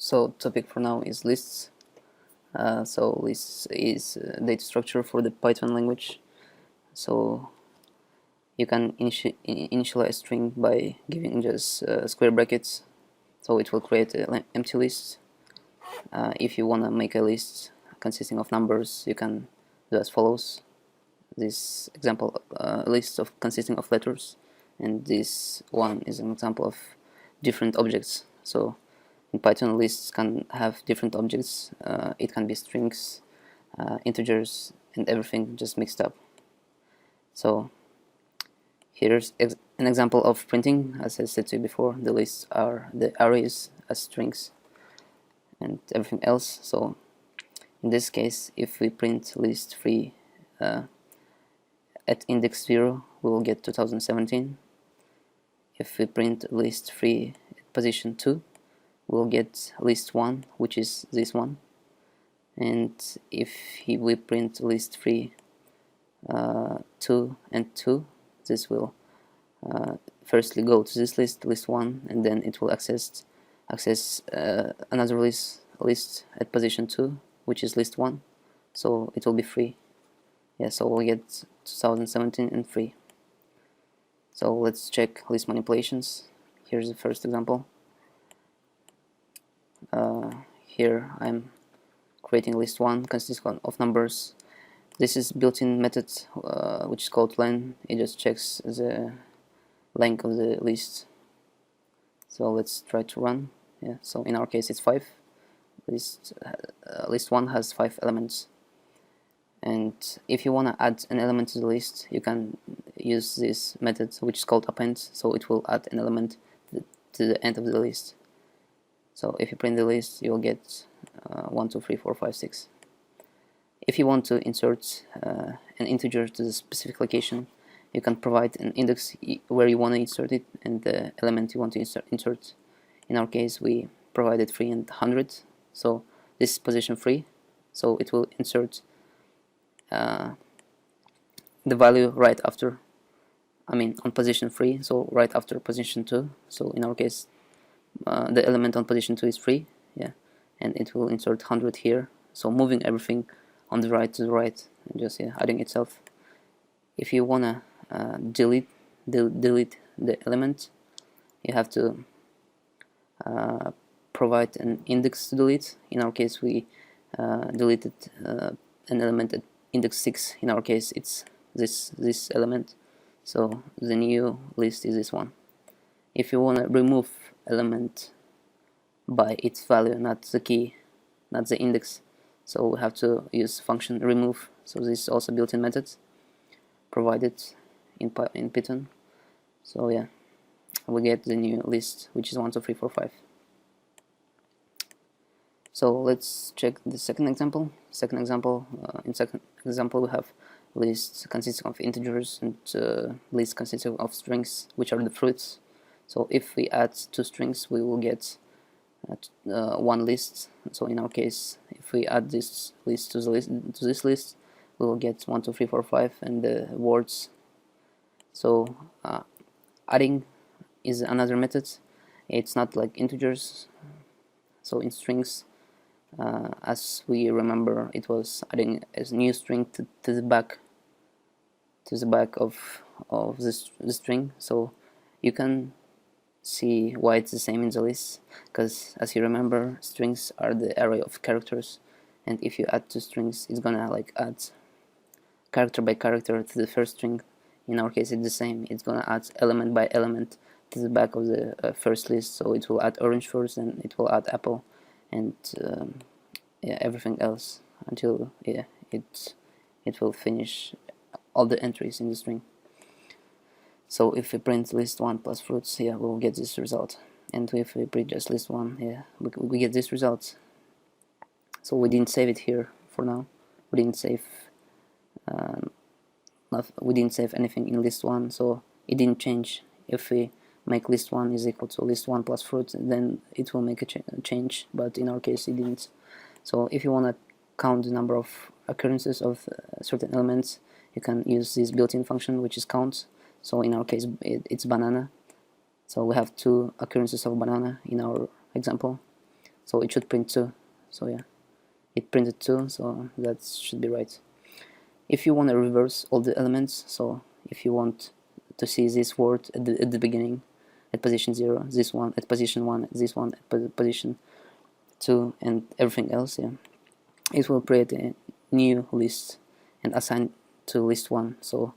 So topic for now is lists. So lists is data structure for the Python language. So you can initialize a string by giving just square brackets. So it will create an empty list. If you want to make a list consisting of numbers, you can do as follows. This example list of consisting of letters, and this one is an example of different objects. So in Python, lists can have different objects. It can be strings, integers, and everything just mixed up. So here's an example of printing. As I said to you before, the lists are the arrays as strings and everything else. So in this case, if we print list 3 at index 0, we will get 2017. If we print list 3 at position 2, we'll get list 1, which is this one. And if we print list 3 2 and 2, this will firstly go to this list 1, and then it will access another list at position 2, which is list 1, so it will be 3. Yeah, so we'll get 2017 and 3. So let's check list manipulations. Here's the first example. Here I'm creating list 1 consisting of numbers. This is built-in method which is called len. It just checks the length of the list. So let's try to run. Yeah, so in our case it's 5. List 1 has 5 elements. And if you want to add an element to the list, you can use this method which is called append. So it will add an element to the end of the list. So if you print the list, you'll get 1, 2, 3, 4, 5, 6. If you want to insert an integer to the specific location, you can provide an index where you want to insert it and the element you want to insert. In our case, we provided 3 and 100. So this is position 3. So it will insert the value right after, on position 3, so right after position 2. So in our case, the element on position 2 is 3, yeah, and it will insert 100 here. So moving everything on the right to the right, and just adding itself. If you wanna delete the element, you have to provide an index to delete. In our case, we deleted an element at index 6. In our case, it's this element. So the new list is this one. If you want to remove element by its value, not the key, not the index, so we have to use function remove. So this is also built-in method provided in Python. So yeah, we get the new list, which is 1, 2, 3, 4, 5. So let's check the second example. In second example, we have list consisting of integers and list consisting of strings, which are the fruits. So if we add 2 strings, we will get one list. So in our case, if we add this list to this list, we will get 1, 2, 3, 4, 5, and the words. So adding is another method. It's not like integers. So in strings, as we remember, it was adding a new string to the back of the string. So you can see why it's the same in the list, because as you remember, strings are the array of characters, and if you add 2 strings, it's gonna add character by character to the first string. In our case, it's the same. It's gonna add element by element to the back of the first list. So it will add orange first, and it will add apple, and everything else until it will finish all the entries in the string. So if we print list 1 plus fruits, we'll get this result. And if we print just list 1, we get this result. So we didn't save it here for now. We didn't save anything in list 1, so it didn't change. If we make list 1 is equal to list 1 plus fruit, then it will make a change, but in our case it didn't. So if you want to count the number of occurrences of certain elements, you can use this built-in function, which is count. So in our case, it's banana. So we have 2 occurrences of banana in our example. so it should print 2. So yeah, it printed 2, so that should be right. If you want to reverse all the elements, so if you want to see this word at the beginning at position 0, this one at position 1, this one at position 2, and everything else, yeah, it will create a new list and assign to list 1, so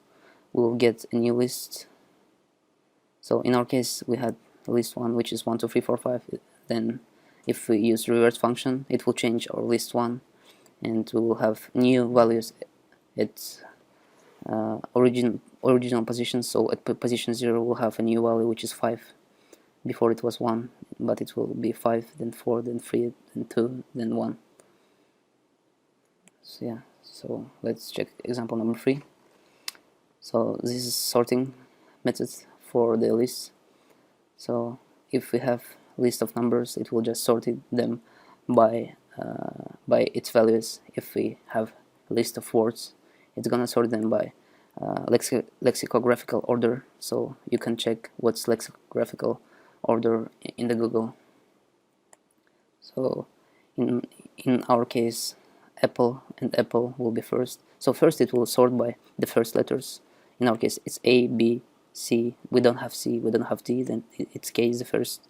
we'll get a new list. So in our case we had list 1, which is 1, 2, 3, 4, 5. Then if we use reverse function, it will change our list 1, and we will have new values at original position. So at position 0 we'll have a new value, which is 5. Before it was 1, but it will be 5, then 4, then 3, then 2, then 1. So yeah, so let's check example number 3. So this is sorting method for the list. So if we have list of numbers, it will just sort them by its values. If we have a list of words, it's gonna sort them by lexicographical order. So you can check what's lexicographical order in the Google. So in our case, apple and apple will be first. So first it will sort by the first letters. In our case it's A, B, C. We don't have C, we don't have D, then it's K is the first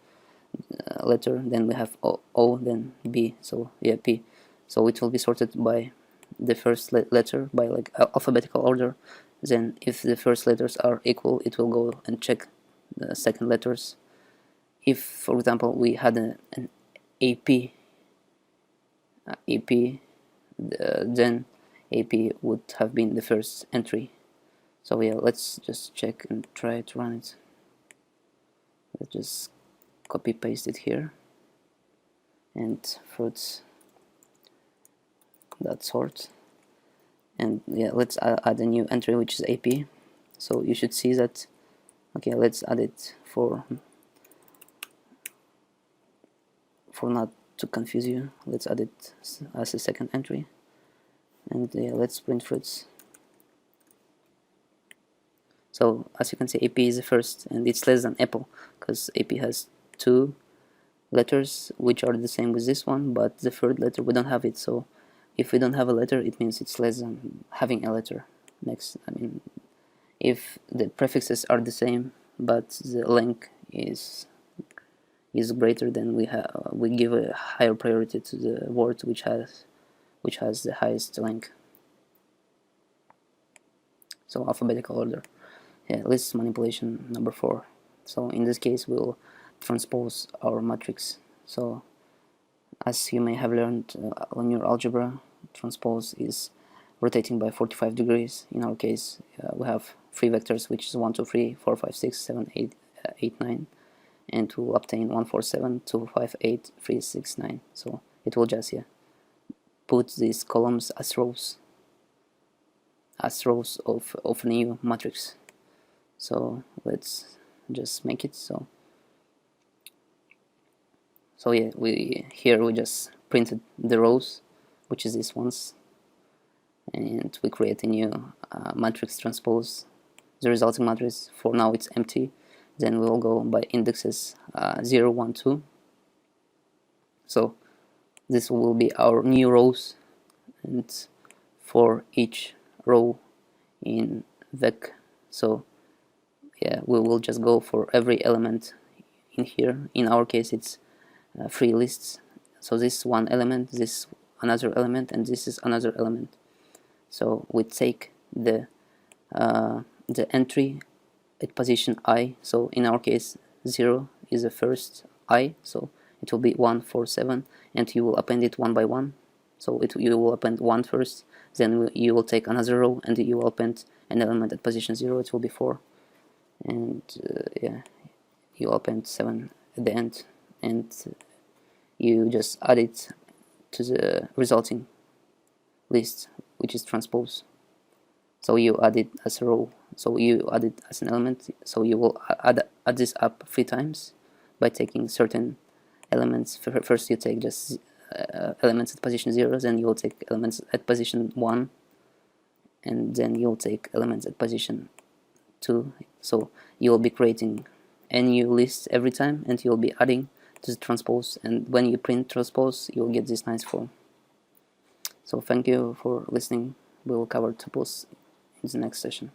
letter, then we have O, then B, so yeah, P. So it will be sorted by the first letter by like alphabetical order. Then if the first letters are equal, it will go and check the second letters. If, for example, we had an AP, then AP would have been the first entry. So yeah, let's just check and try to run it. Let's just copy paste it here, and fruits that sort, and yeah, let's add a new entry, which is AP. So you should see that. Okay, let's add it for not to confuse you. Let's add it as a second entry, and yeah, let's print fruits. So as you can see, AP is the first, and it's less than apple because AP has 2 letters which are the same with this one, but the third letter we don't have it. So if we don't have a letter, it means it's less than having a letter next. I mean, if the prefixes are the same but the length is greater, then we give a higher priority to the word which has the highest length. So alphabetical order. Yeah, list manipulation number 4. So in this case we'll transpose our matrix. So as you may have learned on your algebra, transpose is rotating by 45 degrees. In our case we have 3 vectors, which is 1, 2, 3, 4, 5, 6, 7, 8, 9, and we'll obtain 1, 4, 7, 2, 5, 8, 3, 6, 9. So it will just put these columns as rows of a new matrix. So let's just make it so yeah, we just printed the rows, which is these ones, and we create a new matrix transpose the resulting matrix. For now it's empty. Then we'll go by indexes 0, 1, 2. So this will be our new rows, and for each row in vec, so yeah, we will just go for every element in here. In our case it's 3 lists. So this one element, this another element, and this is another element. So we take the entry at position I. So in our case 0 is the first I, so it will be 1, 4, 7, and you will append it one by one. So you will append 1 first, then you will take another row, and you will append an element at position 0. It will be 4, and yeah, you append 7 at the end, and you just add it to the resulting list, which is transpose. So you add it as a row, so you add it as an element. So you will add this up 3 times by taking certain elements. First you take just elements at position 0, then you will take elements at position 1, and then you'll take elements at position 2. So you will be creating a new list every time, and you'll be adding this transpose, and when you print transpose, you'll get this nice form. So thank you for listening. We'll cover tuples in the next session.